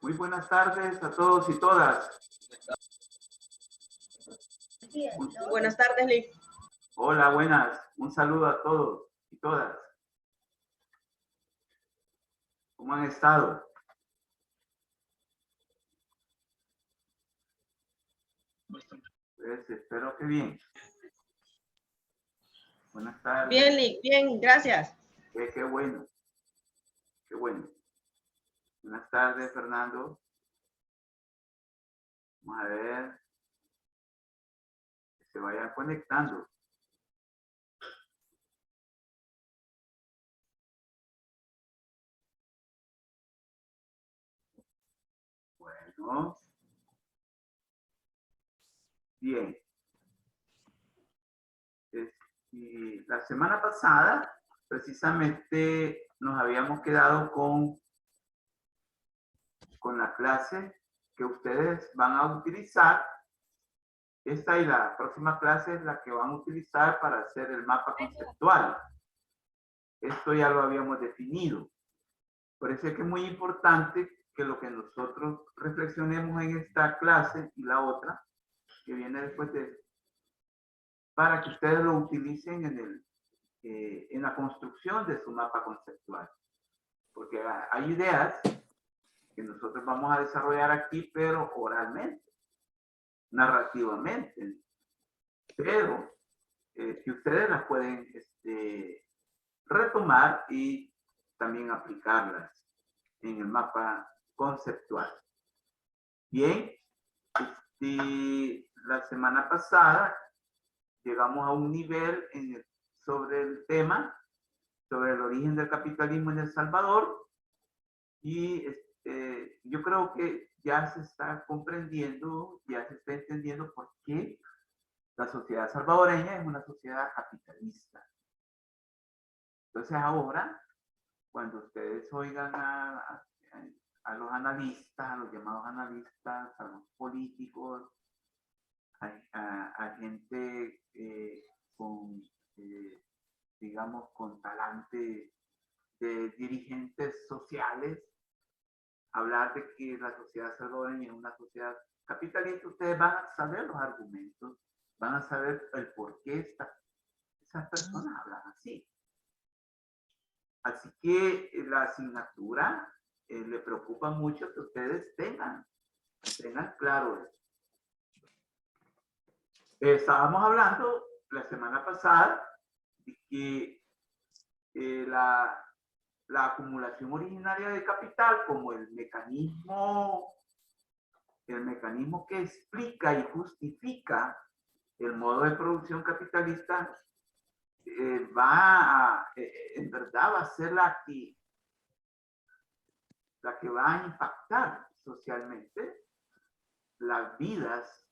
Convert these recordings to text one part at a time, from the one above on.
Muy buenas tardes a todos y todas. Buenas tardes, Liz. Hola, buenas. Un saludo a todos y todas. ¿Cómo han estado? Pues espero que bien. Buenas tardes. Bien, Liz, bien, gracias. Qué bueno. Qué bueno. Buenas tardes, Fernando. Vamos a ver. Que se vayan conectando. Bueno. Bien. Y la semana pasada, precisamente, nos habíamos quedado con la clase que ustedes van a utilizar. Esta y la próxima clase es la que van a utilizar para hacer el mapa conceptual. Esto ya lo habíamos definido. Por eso es que es muy importante que lo que nosotros reflexionemos en esta clase y la otra, que viene después de, para que ustedes lo utilicen en la construcción de su mapa conceptual. Porque hay ideas que nosotros vamos a desarrollar aquí, pero oralmente, narrativamente. Pero que ustedes las pueden retomar y también aplicarlas en el mapa conceptual. Bien, la semana pasada llegamos a un nivel sobre el tema, sobre el origen del capitalismo en El Salvador, y yo creo que ya se está comprendiendo, ya se está entendiendo por qué la sociedad salvadoreña es una sociedad capitalista. Entonces ahora, cuando ustedes oigan a los analistas, a los llamados analistas, a los políticos, a gente con, digamos, con talante de dirigentes sociales, hablar de que la sociedad salvadoreña es una sociedad capitalista, ustedes van a saber los argumentos, van a saber el por qué esas personas hablan así. Así que la asignatura le preocupa mucho que ustedes tengan claro eso. Estábamos hablando la semana pasada de que la acumulación originaria de capital como el mecanismo que explica y justifica el modo de producción capitalista en verdad va a ser la que va a impactar socialmente las vidas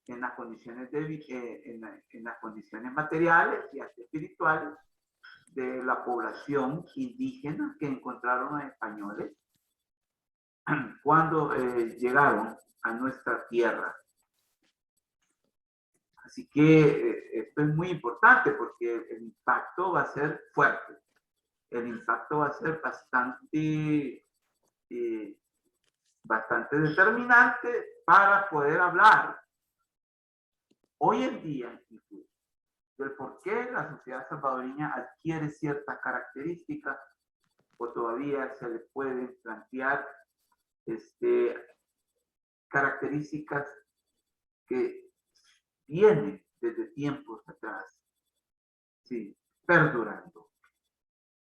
en las condiciones en las condiciones materiales y hasta espirituales de la población indígena que encontraron los españoles cuando llegaron a nuestra tierra. Así que esto es muy importante porque el impacto va a ser fuerte. El impacto va a ser bastante determinante para poder hablar hoy en día incluso del por qué la sociedad salvadoreña adquiere ciertas características o todavía se le pueden plantear características que vienen desde tiempos atrás, sí, perdurando.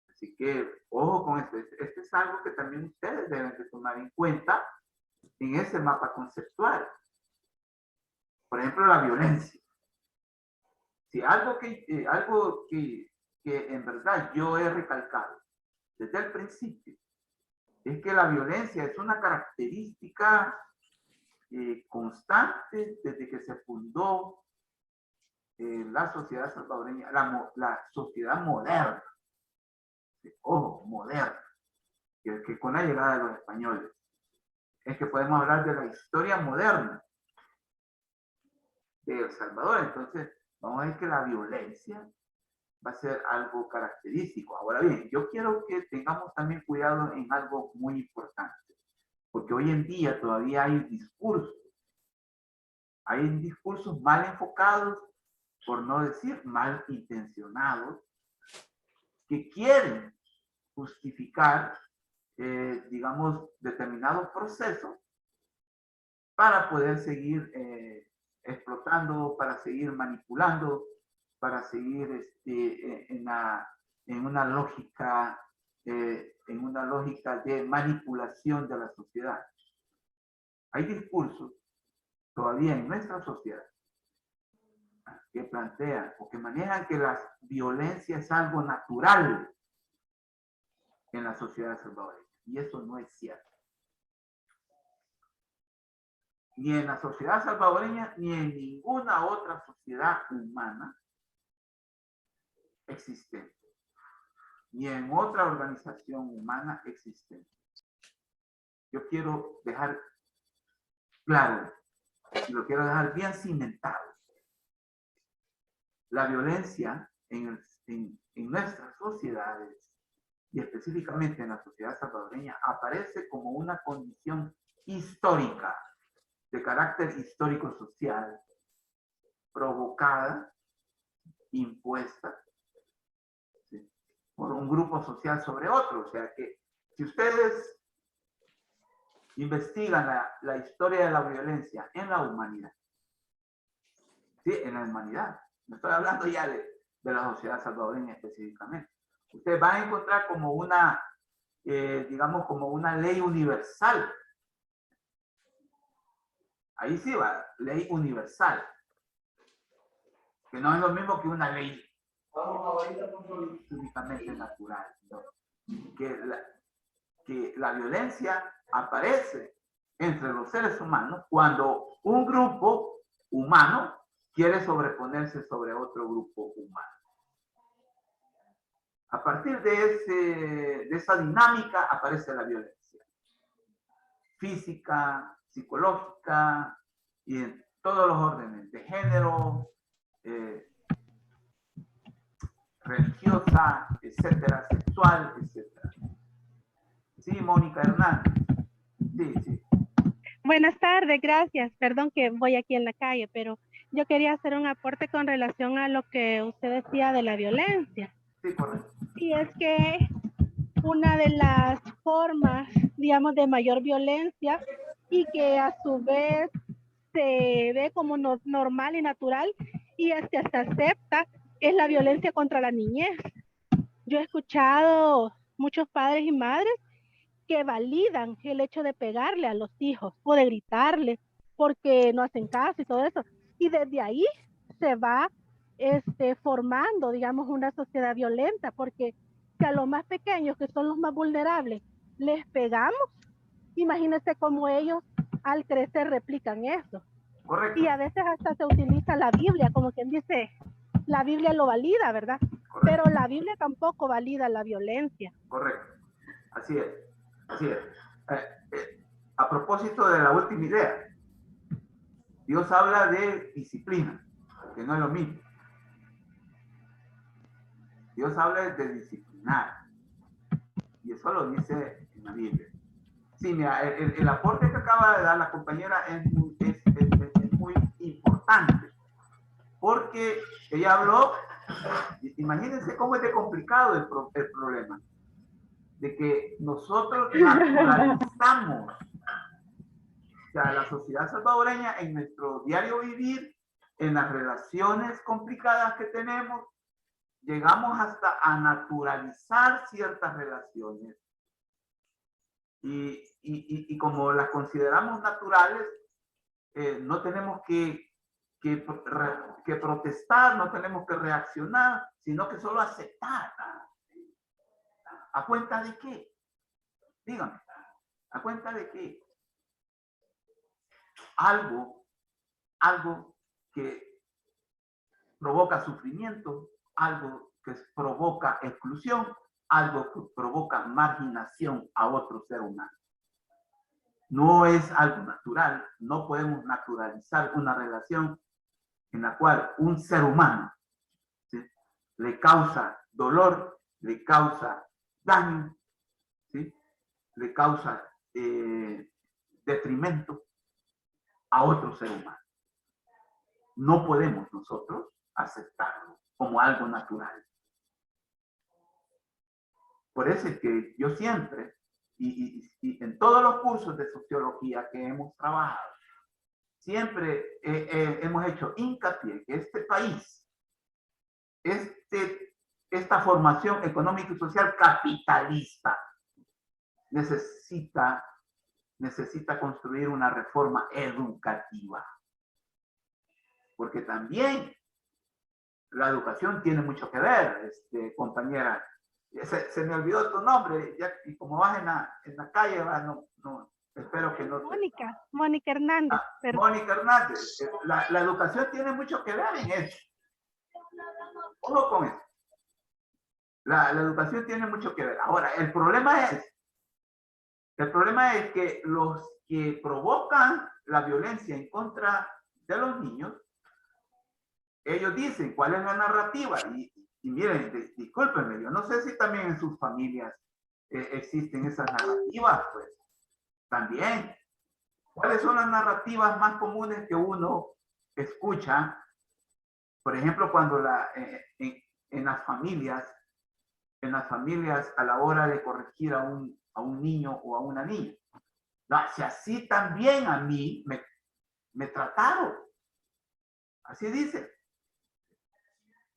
Así que, ojo con esto. Este es algo que también ustedes deben de tomar en cuenta en ese mapa conceptual. Por ejemplo, la violencia. Sí, algo que en verdad yo he recalcado desde el principio es que la violencia es una característica constante desde que se fundó la sociedad salvadoreña, la sociedad moderna. Ojo, moderna, que con la llegada de los españoles. Es que podemos hablar de la historia moderna de El Salvador. Entonces, vamos a ver que la violencia va a ser algo característico. Ahora bien, yo quiero que tengamos también cuidado en algo muy importante, porque hoy en día todavía hay discursos mal enfocados, por no decir mal intencionados, que quieren justificar, digamos, determinados procesos para poder seguir explotando, para seguir manipulando, para seguir en una lógica de manipulación de la sociedad. Hay discursos todavía en nuestra sociedad que plantean o que manejan que la violencia es algo natural en la sociedad salvadoreña. Y eso no es cierto. Ni en la sociedad salvadoreña, ni en ninguna otra sociedad humana existente. Ni en otra organización humana existente. Yo quiero dejar claro, y lo quiero dejar bien cimentado. La violencia en nuestras sociedades, y específicamente en la sociedad salvadoreña, aparece como una condición histórica, de carácter histórico-social, provocada, impuesta, ¿sí?, por un grupo social sobre otro. O sea que si ustedes investigan la historia de la violencia en la humanidad, ¿sí?, en la humanidad, no estoy hablando ya de la sociedad salvadoreña específicamente, usted va a encontrar como una, digamos, como una ley universal. Ahí sí va, ley universal, que no es lo mismo que una ley únicamente natural, ¿no? Que la violencia aparece entre los seres humanos cuando un grupo humano quiere sobreponerse sobre otro grupo humano. A partir de esa dinámica aparece la violencia física, psicológica y en todos los órdenes, de género, religiosa, etcétera, sexual, etcétera. Sí, Mónica Hernández. Sí, sí. Buenas tardes, gracias. Perdón que voy aquí en la calle, pero yo quería hacer un aporte con relación a lo que usted decía de la violencia. Sí, correcto. Y es que una de las formas, digamos, de mayor violencia y que a su vez se ve como normal y natural y hasta se acepta es la violencia contra la niñez. Yo he escuchado muchos padres y madres que validan el hecho de pegarle a los hijos o de gritarle porque no hacen caso y todo eso. Y desde ahí se va formando, digamos, una sociedad violenta, porque si a los más pequeños, que son los más vulnerables, les pegamos, imagínense cómo ellos al crecer replican eso. Correcto. Y a veces hasta se utiliza la Biblia, como quien dice, la Biblia lo valida, ¿verdad? Correcto. Pero la Biblia tampoco valida la violencia. Correcto. Así es. Así es. A propósito de la última idea, Dios habla de disciplina, que no es lo mismo. Dios habla de disciplinar. Y eso lo dice en la Biblia. Sí, mira, el aporte que acaba de dar la compañera es muy importante. Porque ella habló, imagínense cómo es de complicado el problema. De que nosotros naturalizamos, o sea, la sociedad salvadoreña en nuestro diario vivir, en las relaciones complicadas que tenemos, llegamos hasta a naturalizar ciertas relaciones. Y como las consideramos naturales, no tenemos que protestar, no tenemos que reaccionar, sino que solo aceptar. ¿A cuenta de qué? Díganme, ¿a cuenta de qué? Algo que provoca sufrimiento, algo que provoca exclusión, algo que provoca marginación a otro ser humano. No es algo natural, no podemos naturalizar una relación en la cual un ser humano, ¿sí?, le causa dolor, le causa daño, ¿sí? Le causa detrimento a otro ser humano. No podemos nosotros aceptarlo como algo natural. Por eso es que yo siempre, y en todos los cursos de sociología que hemos trabajado, siempre hemos hecho hincapié que este país, esta formación económica y social capitalista, necesita construir una reforma educativa. Porque también la educación tiene mucho que ver, compañera. Se me olvidó tu nombre, ya, y como vas en la calle, no, espero que no te... Mónica Hernández. Mónica Hernández, la educación tiene mucho que ver en eso. Ojo con eso. La educación tiene mucho que ver. Ahora, el problema es que los que provocan la violencia en contra de los niños, ellos dicen cuál es la narrativa. Y miren, discúlpenme, yo no sé si también en sus familias existen esas narrativas, pues. También. ¿Cuáles son las narrativas más comunes que uno escucha? Por ejemplo, cuando en las familias a la hora de corregir a un niño o a una niña. No, si así también a mí me trataron. Así dice.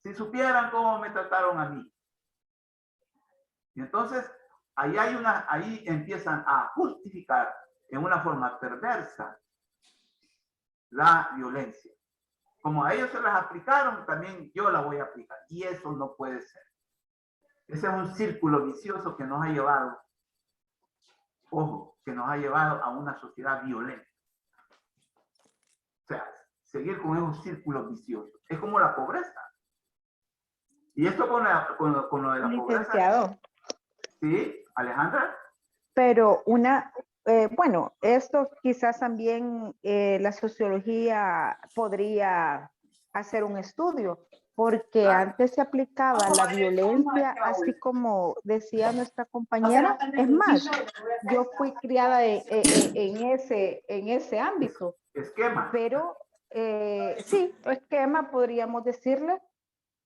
Si supieran cómo me trataron a mí. Y entonces, ahí empiezan a justificar en una forma perversa la violencia. Como a ellos se las aplicaron, también yo la voy a aplicar. Y eso no puede ser. Ese es un círculo vicioso que nos ha llevado, ojo, que nos ha llevado a una sociedad violenta. O sea, seguir con esos círculos viciosos. Es como la pobreza. Y esto con lo de la Licenciado. pobreza. ¿Sí, Alejandra? Pero bueno, esto quizás también la sociología podría hacer un estudio, porque antes se aplicaba la violencia, así como decía nuestra compañera. Es más, yo fui criada en ese ámbito. Esquema. Pero sí, esquema podríamos decirle,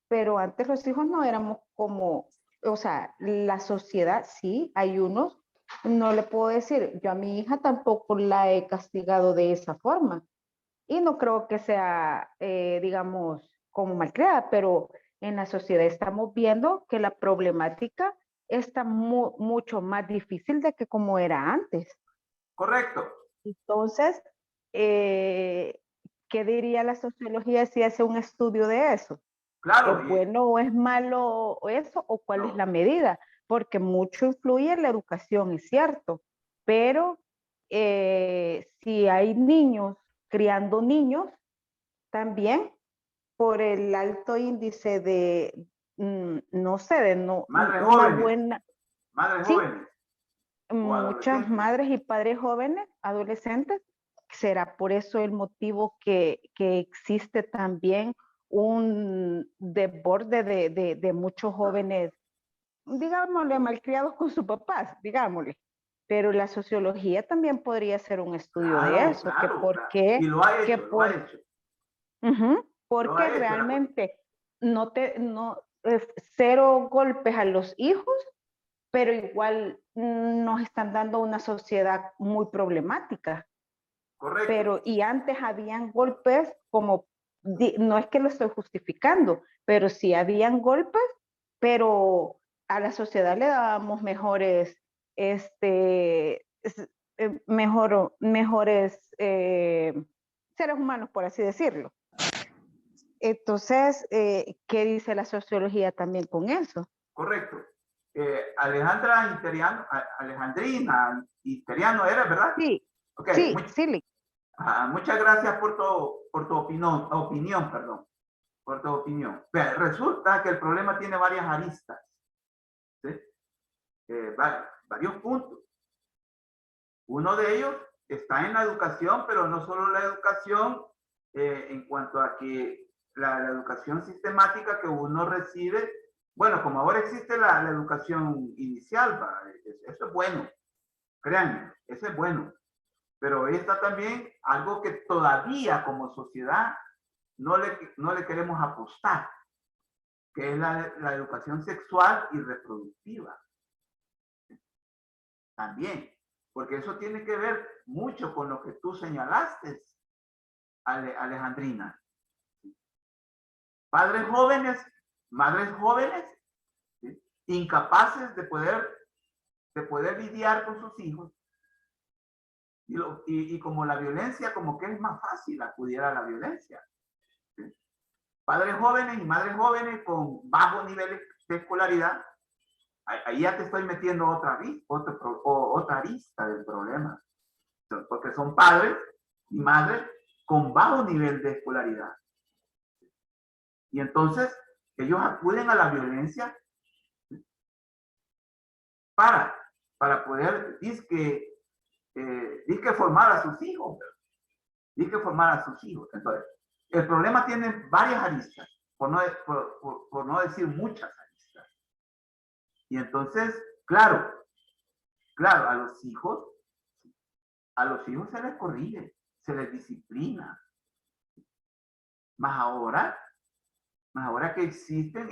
pero antes los hijos no éramos como, o sea, la sociedad sí, hay unos, no le puedo decir, yo a mi hija tampoco la he castigado de esa forma. Y no creo que sea, digamos, como malcriada, pero en la sociedad estamos viendo que la problemática está mucho más difícil de que como era antes. Correcto. Entonces, ¿qué diría la sociología si hace un estudio de eso? Claro. ¿Es bueno o es malo eso? ¿O cuál es la medida? Porque mucho influye en la educación, es cierto, pero si hay niños criando niños, también por el alto índice de, no sé, de no, madres una jóvenes. buena... Madres sí, jóvenes. Muchas madres y padres jóvenes, adolescentes, será por eso el motivo que existe también un desborde de muchos jóvenes, digámosle, malcriados con sus papás, digámosle. Pero la sociología también podría hacer un estudio de eso, claro, que por qué, y lo ha hecho, lo ha hecho. Porque realmente cero golpes a los hijos, pero igual nos están dando una sociedad muy problemática. Correcto. Pero, y antes habían golpes como, no es que lo estoy justificando, pero sí habían golpes, pero a la sociedad le dábamos mejores, mejores seres humanos, por así decirlo. Entonces, ¿qué dice la sociología también con eso? Correcto. Alejandrina Interiano, ¿era verdad? Sí, okay. Sí, sí. Muchas gracias por tu opinión, perdón. Por tu opinión. Pero resulta que el problema tiene varias aristas. ¿Sí? Varios puntos. Uno de ellos está en la educación, pero no solo la educación en cuanto a que la educación sistemática que uno recibe. Bueno, como ahora existe la educación inicial, eso es bueno, créanme, eso es bueno. Pero ahí está también algo que todavía como sociedad no le queremos apostar, que es la educación sexual y reproductiva. También, porque eso tiene que ver mucho con lo que tú señalaste, Alejandrina. Padres jóvenes, madres jóvenes, ¿sí?, incapaces de poder lidiar con sus hijos. Y como la violencia, como que es más fácil acudir a la violencia. ¿Sí? Padres jóvenes y madres jóvenes con bajos niveles de escolaridad. Ahí ya te estoy metiendo otra arista del problema. Porque son padres y madres con bajo nivel de escolaridad. Y entonces ellos acuden a la violencia para poder disque formar a sus hijos. Disque formar a sus hijos. Entonces, el problema tiene varias aristas, por no decir muchas aristas. Y entonces, claro, a los hijos se les corrige, se les disciplina. Más ahora que existen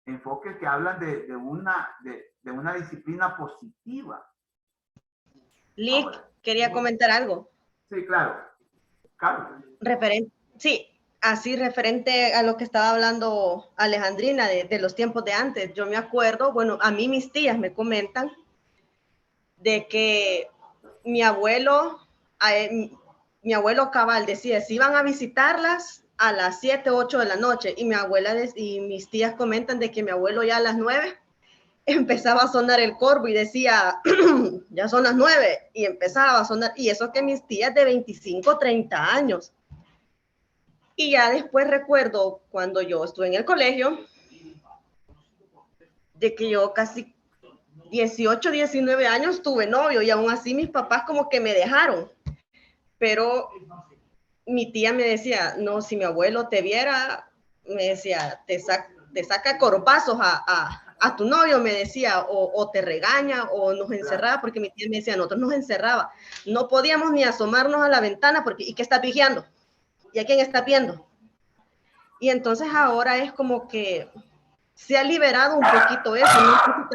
enfoques que hablan de una disciplina positiva. Lick, quería comentar algo. Sí, claro. Carlos. Referente a lo que estaba hablando Alejandrina de los tiempos de antes. Yo me acuerdo, bueno, a mí mis tías me comentan de que mi abuelo cabal decía, si iban a visitarlas a las 7, 8 de la noche, y mi abuela y mis tías comentan de que mi abuelo ya a las 9 empezaba a sonar el corvo y decía, ya son las 9, y empezaba a sonar, y eso que mis tías de 25, 30 años. Y ya después recuerdo cuando yo estuve en el colegio, de que yo casi 18, 19 años tuve novio, y aún así mis papás como que me dejaron. Pero mi tía me decía, no, si mi abuelo te viera, me decía, te saca corbazos a tu novio, me decía, o te regaña, o nos encerraba, porque mi tía me decía, nosotros nos encerraba. No podíamos ni asomarnos a la ventana, porque ¿y qué está vigiando? ¿Y a quién está viendo? Y entonces ahora es como que se ha liberado un poquito eso, ¿no?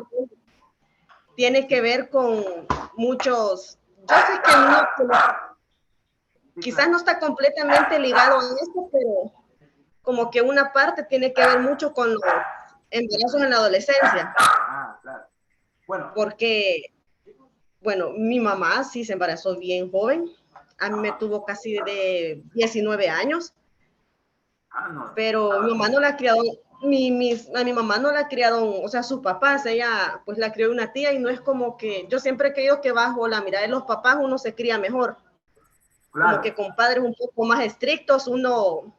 Tiene que ver con muchos, yo sé que no, quizás no está completamente ligado a esto, pero como que una parte tiene que ver mucho con los embarazos en la adolescencia. Ah, claro. Bueno. Porque, bueno, mi mamá sí se embarazó bien joven. A mí me tuvo casi de 19 años. Pero mi mamá no la ha criado, a mi mamá no la ha criado, o sea, sus papás, ella pues la crió una tía, y no es como que, yo siempre he creído que bajo la mirada de los papás uno se cría mejor. Claro. Como que con padres un poco más estrictos uno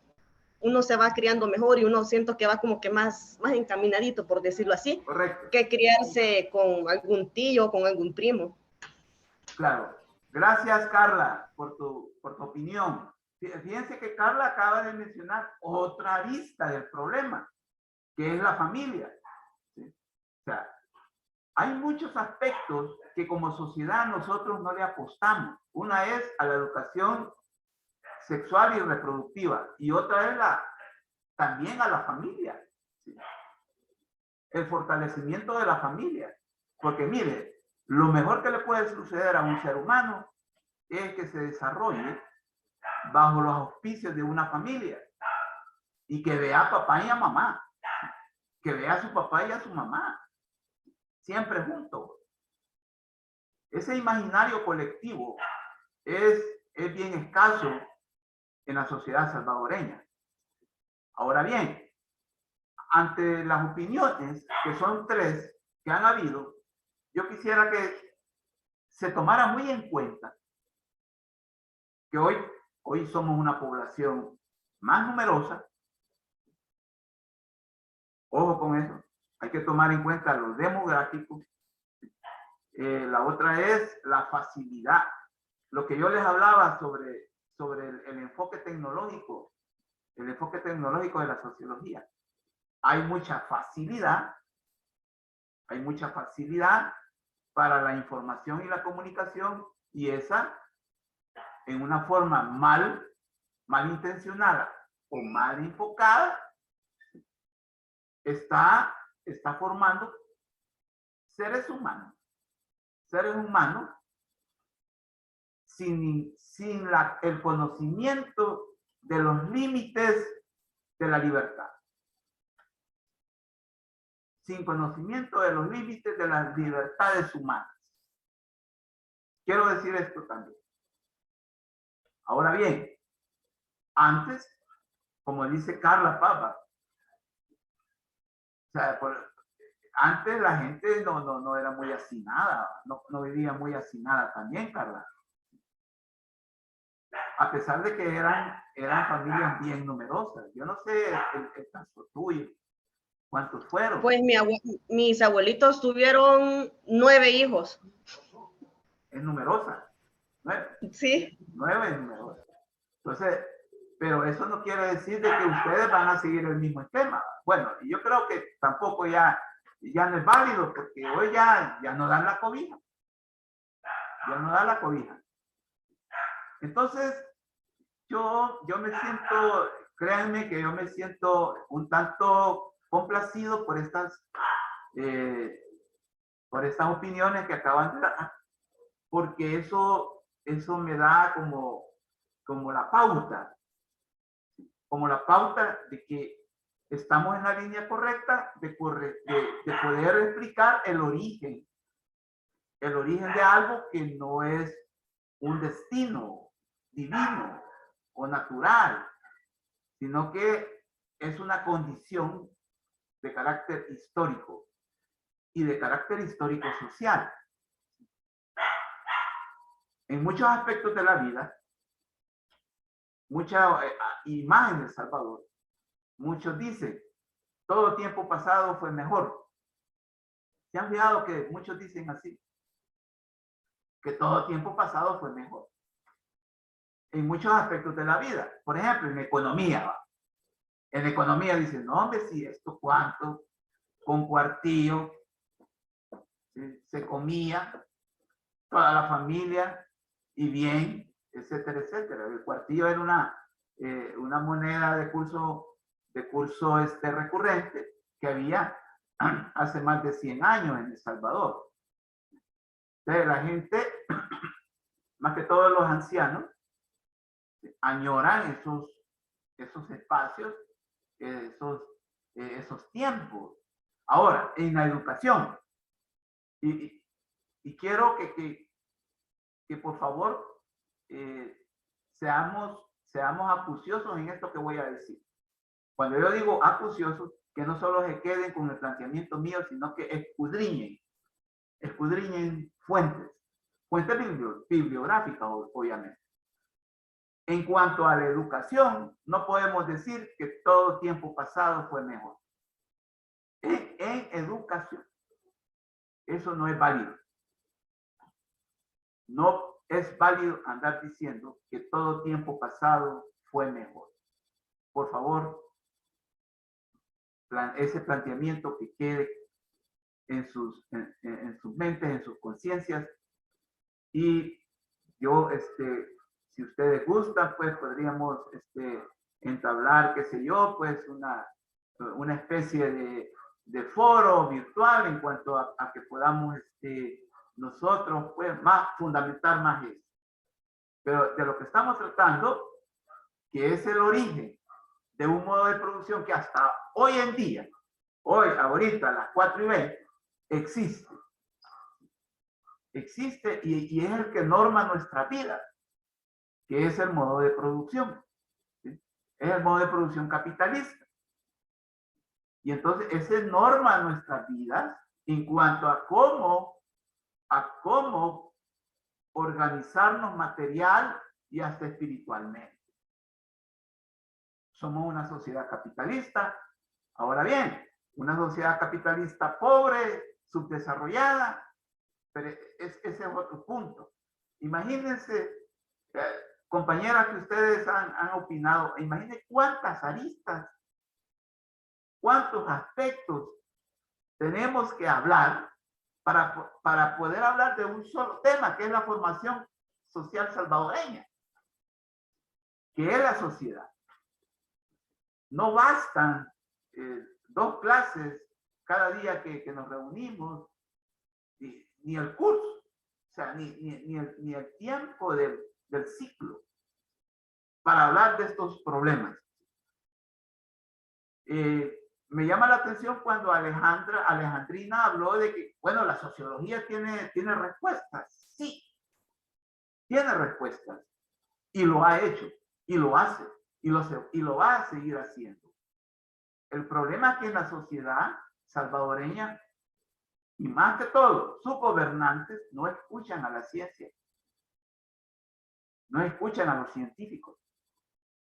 se va criando mejor, y uno siento que va como que más encaminadito, por decirlo así. Correcto. Que criarse con algún tío, con algún primo. Claro. Gracias, Carla, por tu opinión. Fíjense que Carla acaba de mencionar otra arista del problema, que es la familia. ¿Sí? O sea, hay muchos aspectos que como sociedad nosotros no le apostamos. Una es a la educación sexual y reproductiva, y otra es también a la familia. ¿Sí? El fortalecimiento de la familia. Porque mire, lo mejor que le puede suceder a un ser humano es que se desarrolle bajo los auspicios de una familia y que vea a papá y a mamá, que vea a su papá y a su mamá, siempre juntos. Ese imaginario colectivo es bien escaso en la sociedad salvadoreña. Ahora bien, ante las opiniones, que son 3 que han habido, yo quisiera que se tomara muy en cuenta que hoy somos una población más numerosa. Ojo con eso, hay que tomar en cuenta los demográficos. La otra es la facilidad. Lo que yo les hablaba sobre el enfoque tecnológico. el enfoque tecnológico de la sociología. Hay mucha facilidad para la información y la comunicación, y esa, en una forma malintencionada o mal enfocada, está formando seres humanos sin el conocimiento de los límites de la libertad. Sin conocimiento de los límites de las libertades humanas. Quiero decir esto también. Ahora bien, antes, como dice Carla Papa, o sea, antes la gente no era muy hacinada, no vivía muy hacinada también, Carla. A pesar de que eran familias bien numerosas. Yo no sé el caso tuyo. ¿Cuántos fueron? Pues mis abuelitos tuvieron 9 hijos. Es numerosa. 9. Sí. 9 es numerosa. Entonces, pero eso no quiere decir de que ustedes van a seguir el mismo esquema. Bueno, y yo creo que tampoco ya no es válido, porque hoy ya no dan la cobija. Ya no dan la cobija. Entonces, yo me siento, créanme que yo me siento un tanto complacido por estas opiniones que acaban de dar, porque eso me da como la pauta de que estamos en la línea correcta de poder explicar el origen de algo que no es un destino divino o natural, sino que es una condición de carácter histórico y de carácter histórico social. En muchos aspectos de la vida, y más en El Salvador, muchos dicen, todo tiempo pasado fue mejor. ¿Se han fijado que muchos dicen así? Que todo tiempo pasado fue mejor. En muchos aspectos de la vida. Por ejemplo, en economía. En economía dicen, no, hombre, sí, esto cuánto, con cuartillo, se comía, toda la familia, y bien, etcétera, etcétera. El cuartillo era una moneda de curso recurrente que había hace más de 100 años en El Salvador. Entonces la gente, más que todos los ancianos, añoran esos espacios, esos tiempos. Ahora, en la educación, y quiero que por favor seamos acuciosos en esto que voy a decir. Cuando yo digo acuciosos, que no solo se queden con el planteamiento mío, sino que escudriñen fuentes bibliográficas, obviamente. En cuanto a la educación, no podemos decir que todo tiempo pasado fue mejor. En educación, eso no es válido. No es válido andar diciendo que todo tiempo pasado fue mejor. Por favor, ese planteamiento que quede en sus mentes, en sus conciencias. Y yo, si ustedes gustan, pues podríamos entablar, qué sé yo, pues una especie de foro virtual en cuanto a que podamos nosotros pues fundamentar más eso. Pero de lo que estamos tratando, que es el origen de un modo de producción que hasta hoy en día, ahorita a las 4:20, existe y es el que norma nuestra vida, que es el modo de producción. ¿Sí? Es el modo de producción capitalista. Y entonces ese norma nuestras vidas en cuanto a cómo organizarnos material y hasta espiritualmente. Somos una sociedad capitalista. Ahora bien, una sociedad capitalista pobre, subdesarrollada, pero ese es otro punto. Imagínense compañeras que ustedes han opinado, imaginen cuántas aristas, cuántos aspectos tenemos que hablar para poder hablar de un solo tema, que es la formación social salvadoreña, que es la sociedad. No bastan 2 clases cada día que nos reunimos, ni el curso, o sea, ni el tiempo del ciclo para hablar de estos problemas. Me llama la atención cuando Alejandrina habló de que, bueno, la sociología tiene respuestas. Sí, tiene respuestas. Y lo ha hecho, y lo hace, y lo va a seguir haciendo. El problema es que en la sociedad salvadoreña, y más que todo, sus gobernantes no escuchan a la ciencia. No escuchan a los científicos.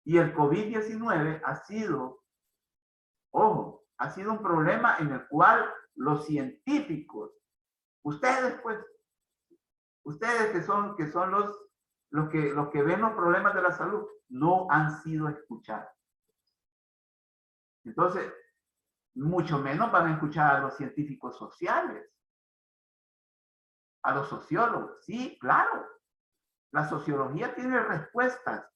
Y el COVID-19 ha sido, ojo, ha sido un problema en el cual los científicos, ustedes pues, ustedes que son los que ven los problemas de la salud, no han sido escuchados. Entonces, mucho menos van a escuchar a los científicos sociales, a los sociólogos. Sí, claro. La sociología tiene respuestas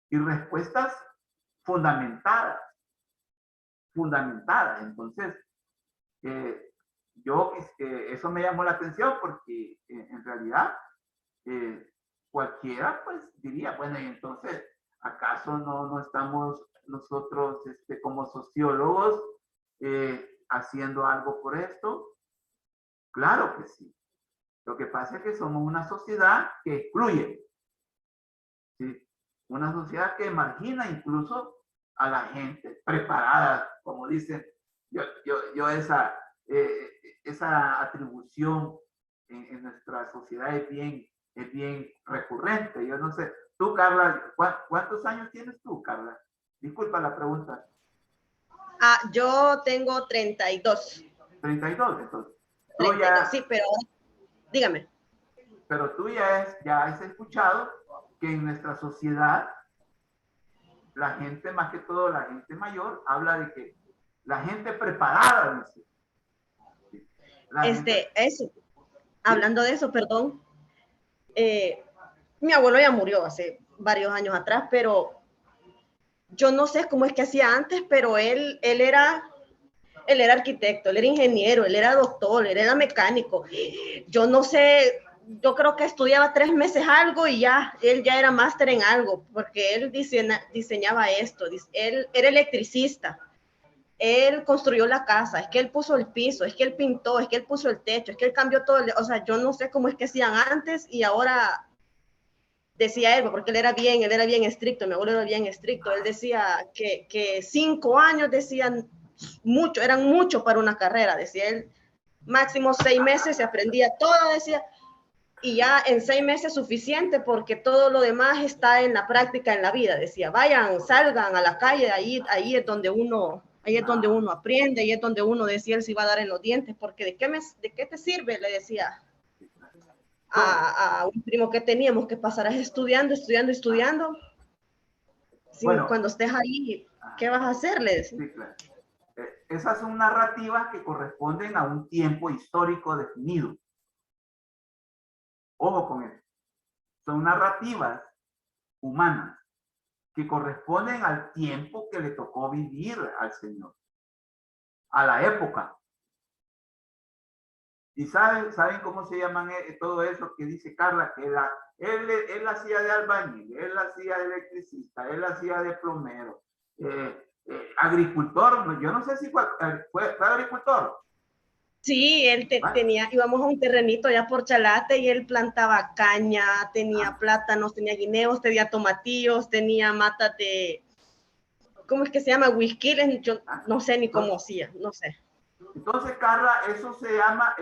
y respuestas fundamentadas. Entonces, eso me llamó la atención porque en realidad cualquiera pues diría, bueno, y entonces, ¿acaso no estamos nosotros como sociólogos haciendo algo por esto? Claro que sí. Lo que pasa es que somos una sociedad que excluye, ¿sí? Una sociedad que margina incluso a la gente preparada, como dicen, esa atribución en nuestra sociedad es bien recurrente. Yo no sé, tú, Carla, ¿cuántos años tienes tú, Carla? Disculpa la pregunta. Yo tengo 32. 32, entonces. 32, sí, pero dígame. Pero tú ya has escuchado que en nuestra sociedad la gente, más que todo la gente mayor, habla de que la gente preparada, dice. Eso, hablando de eso, perdón, mi abuelo ya murió hace varios años atrás, pero yo no sé cómo es que hacía antes, pero él era arquitecto, él era ingeniero, él era doctor, él era mecánico. Yo no sé, yo creo que estudiaba 3 meses algo y él ya era máster en algo, porque él diseñaba esto, él era electricista, él construyó la casa, es que él puso el piso, es que él pintó, es que él puso el techo, es que él cambió todo, o sea, yo no sé cómo es que hacían antes y ahora decía él, porque él era bien estricto, mi abuelo era bien estricto, él decía que 5 años decían mucho, eran mucho para una carrera, decía él, máximo 6 meses se aprendía todo, decía, y ya en 6 meses suficiente porque todo lo demás está en la práctica, en la vida, decía, vayan, salgan a la calle, ahí es donde uno aprende, ahí es donde uno decía él se iba a dar en los dientes, porque ¿de qué te sirve? Le decía a un primo que teníamos, que pasarás estudiando. Bueno, cuando estés ahí, ¿qué vas a hacerles? Sí, claro. Esas son narrativas que corresponden a un tiempo histórico definido. Ojo con eso. Son narrativas humanas que corresponden al tiempo que le tocó vivir al Señor, a la época. ¿Y saben cómo se llaman todo eso que dice Carla? Que él hacía de albañil, él hacía de electricista, él hacía de plomero, agricultor, yo no sé si fue agricultor. Sí, él íbamos a un terrenito allá por Chalate y él plantaba caña, tenía plátanos, tenía guineos, tenía tomatillos, tenía matas de, ¿cómo es que se llama? Whisky, yo no sé ni cómo hacía, no sé. Entonces, Carla, eso se llama,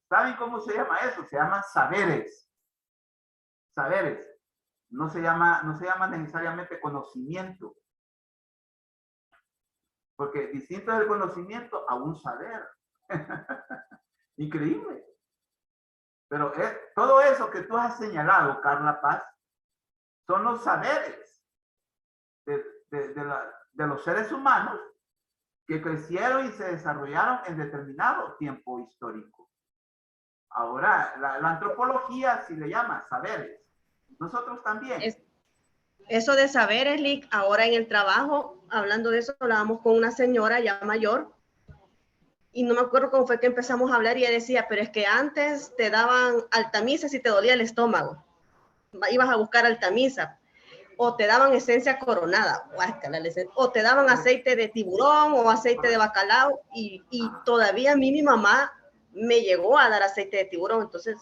¿saben cómo se llama eso? Se llaman saberes. Saberes. No se llama necesariamente conocimiento. Porque distinto es el conocimiento a un saber. Increíble. Pero todo eso que tú has señalado, Carla Paz, son los saberes de los seres humanos que crecieron y se desarrollaron en determinado tiempo histórico. Ahora, la antropología sí le llama saberes. Nosotros también. Eso de saberes, Lick, ahora en el trabajo, hablando de eso, hablábamos con una señora ya mayor, y no me acuerdo cómo fue que empezamos a hablar, y ella decía, pero es que antes te daban Altamisa si te dolía el estómago. Ibas a buscar Altamisa. O te daban esencia coronada, o te daban aceite de tiburón o aceite de bacalao, y todavía a mí mi mamá me llegó a dar aceite de tiburón, entonces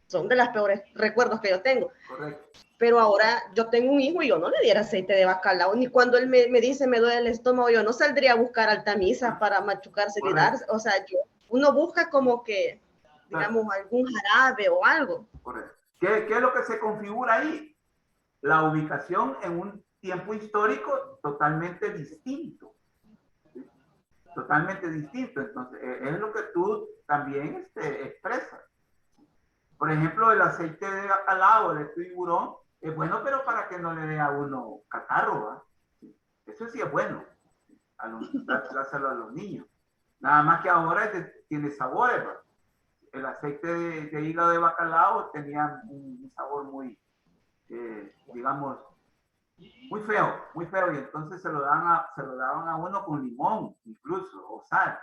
son de los peores recuerdos que yo tengo. Correcto. Pero ahora yo tengo un hijo y yo no le diera aceite de bacalao, ni cuando él me dice me duele el estómago, yo no saldría a buscar Altamisa para machucarse y dar, o sea, uno busca como que, digamos, algún jarabe o algo. Correcto. ¿Qué es lo que se configura ahí? La ubicación en un tiempo histórico totalmente distinto. ¿Sí? Totalmente distinto. Entonces, es lo que tú también expresas. Por ejemplo, el aceite de bacalao, el tiburón, es bueno, pero para que no le dé a uno catarro, ¿va? ¿Sí? Eso sí es bueno. Dárselo a los niños. Nada más que ahora tiene sabores, ¿va? El aceite de hígado de bacalao tenía un sabor muy, digamos, muy feo, y entonces se lo daban a uno con limón, incluso, o sal.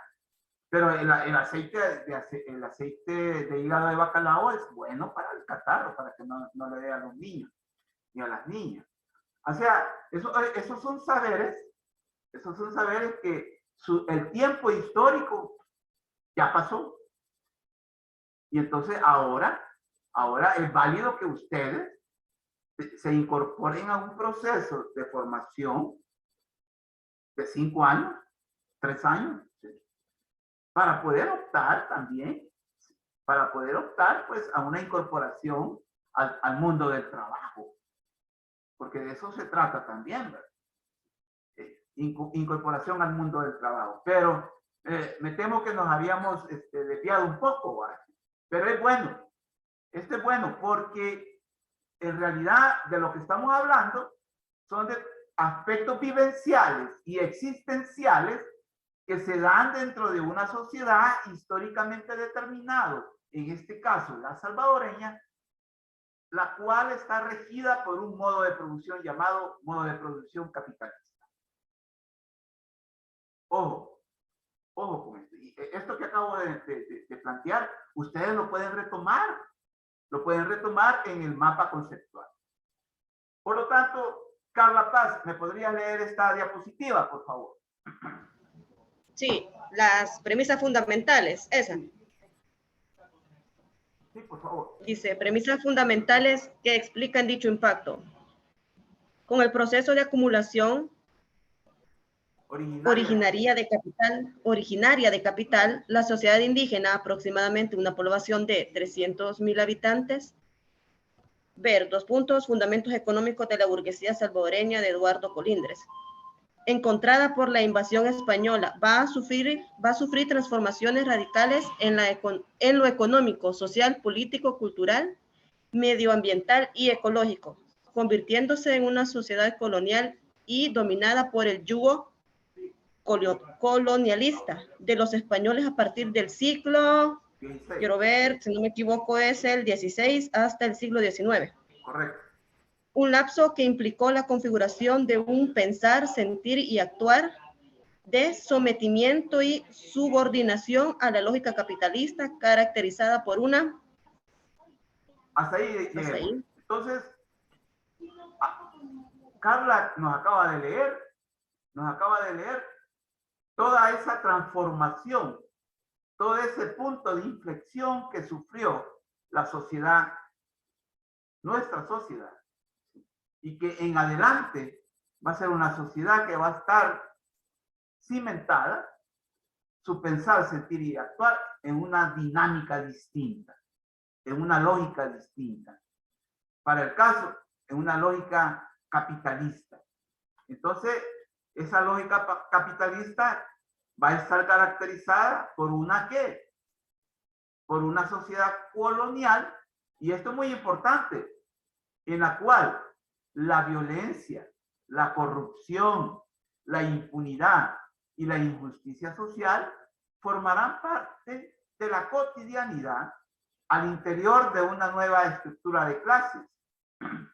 Pero el aceite de hígado de bacalao es bueno para el catarro, para que no le dé a los niños ni a las niñas. O sea, esos son saberes que el tiempo histórico ya pasó. Y entonces ahora es válido que ustedes se incorporen a un proceso de formación de 5 años, 3 años, ¿sí? Para poder optar también, pues a una incorporación al mundo del trabajo. Porque de eso se trata también, ¿verdad? Incorporación al mundo del trabajo. Pero me temo que nos habíamos desviado un poco, ¿verdad? Pero es bueno. Esto es bueno porque en realidad de lo que estamos hablando son de aspectos vivenciales y existenciales que se dan dentro de una sociedad históricamente determinada, en este caso la salvadoreña, la cual está regida por un modo de producción llamado modo de producción capitalista. Ojo con esto. Y esto que acabo de plantear, ustedes lo pueden retomar en el mapa conceptual. Por lo tanto, Carla Paz, ¿me podrías leer esta diapositiva, por favor? Sí, las premisas fundamentales, esa. Sí, por favor. Dice, premisas fundamentales que explican dicho impacto. Con el proceso de acumulación originaria de capital, la sociedad indígena, aproximadamente una población de 300,000 habitantes. Ver, 2 puntos, fundamentos económicos de la burguesía salvadoreña de Eduardo Colindres. Encontrada por la invasión española, va a sufrir transformaciones radicales en lo económico, social, político, cultural, medioambiental y ecológico, convirtiéndose en una sociedad colonial y dominada por el yugo colonialista de los españoles a partir del siglo, quiero ver, si no me equivoco, es el 16 hasta el siglo XIX. Correcto. Un lapso que implicó la configuración de un pensar, sentir y actuar de sometimiento y subordinación a la lógica capitalista caracterizada por una... Hasta ahí. Entonces, Carla nos acaba de leer toda esa transformación, todo ese punto de inflexión que sufrió la sociedad, nuestra sociedad, y que en adelante va a ser una sociedad que va a estar cimentada, su pensar, sentir y actuar en una dinámica distinta, en una lógica distinta. Para el caso, en una lógica capitalista. Entonces, esa lógica capitalista va a estar caracterizada por una ¿qué? Por una sociedad colonial, y esto es muy importante, en la cual la violencia, la corrupción, la impunidad y la injusticia social formarán parte de la cotidianidad al interior de una nueva estructura de clases.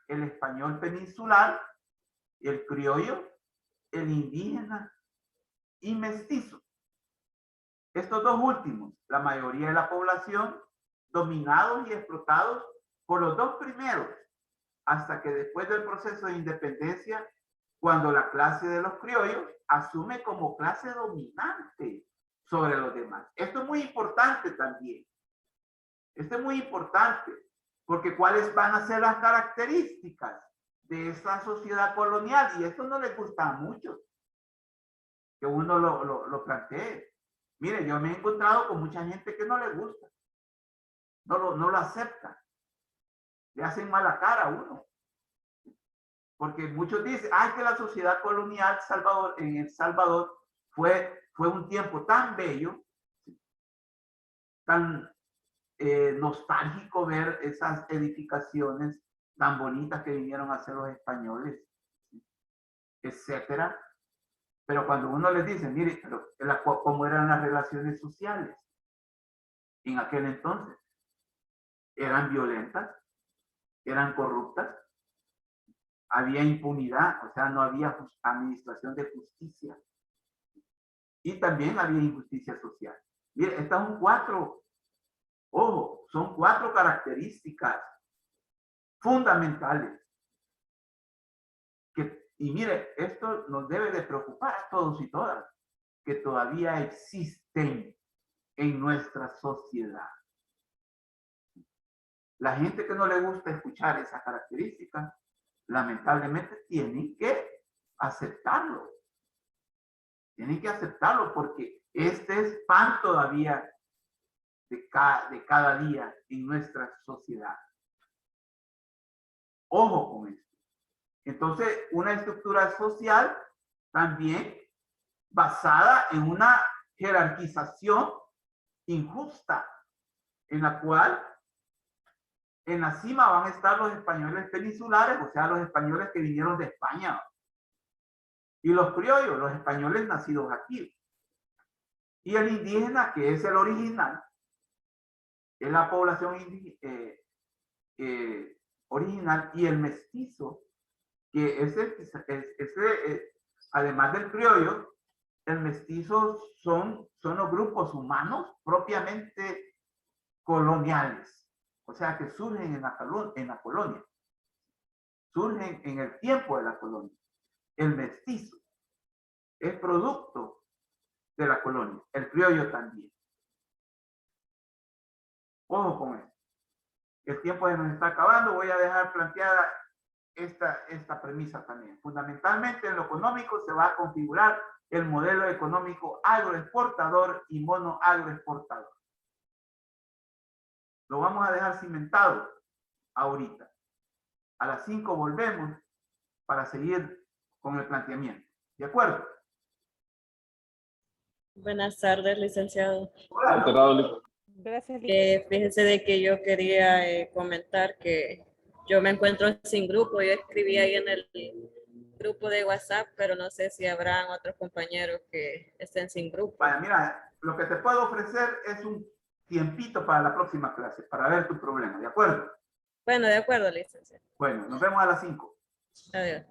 El español peninsular, el criollo, el indígena y mestizo. Estos dos últimos, la mayoría de la población, dominados y explotados por los dos primeros, hasta que después del proceso de independencia, cuando la clase de los criollos asume como clase dominante sobre los demás. Esto es muy importante también. Esto es muy importante, porque ¿cuáles van a ser las características de esta sociedad colonial? Y eso no les gusta a muchos, que uno lo plantee. Mire, yo me he encontrado con mucha gente que no le gusta, no lo acepta, le hacen mala cara a uno. Porque muchos dicen, ay, que la sociedad colonial en El Salvador fue un tiempo tan bello, tan nostálgico ver esas edificaciones tan bonitas que vinieron a hacer los españoles, etcétera. Pero cuando uno les dice, mire, pero cómo eran las relaciones sociales en aquel entonces, eran violentas, eran corruptas, había impunidad, o sea, no había administración de justicia. Y también había injusticia social. Mire, estas son son cuatro características fundamentales. Y mire, esto nos debe de preocupar a todos y todas, que todavía existen en nuestra sociedad. La gente que no le gusta escuchar esas características, lamentablemente tienen que aceptarlo. Tienen que aceptarlo porque este es pan todavía de cada día en nuestra sociedad. Ojo con esto. Entonces, una estructura social también basada en una jerarquización injusta, en la cual en la cima van a estar los españoles peninsulares, o sea, los españoles que vinieron de España, y los criollos, los españoles nacidos aquí. Y el indígena, que es el original, es la población original, y el mestizo, que además del criollo, el mestizo son los grupos humanos propiamente coloniales, o sea, que surgen en la colonia, surgen en el tiempo de la colonia. El mestizo es producto de la colonia, el criollo también. Ojo con esto. El tiempo se nos está acabando, voy a dejar planteada esta premisa también. Fundamentalmente en lo económico se va a configurar el modelo económico agroexportador y monoagroexportador. Lo vamos a dejar cimentado ahorita. A las 5 volvemos para seguir con el planteamiento. ¿De acuerdo? Buenas tardes, licenciado. Hola. Gracias. Fíjese de que yo quería comentar que yo me encuentro sin grupo. Yo escribí ahí en el grupo de WhatsApp, pero no sé si habrán otros compañeros que estén sin grupo. Vaya, mira, lo que te puedo ofrecer es un tiempito para la próxima clase, para ver tu problema, ¿de acuerdo? Bueno, de acuerdo, licenciado. Bueno, nos vemos a las 5. Adiós.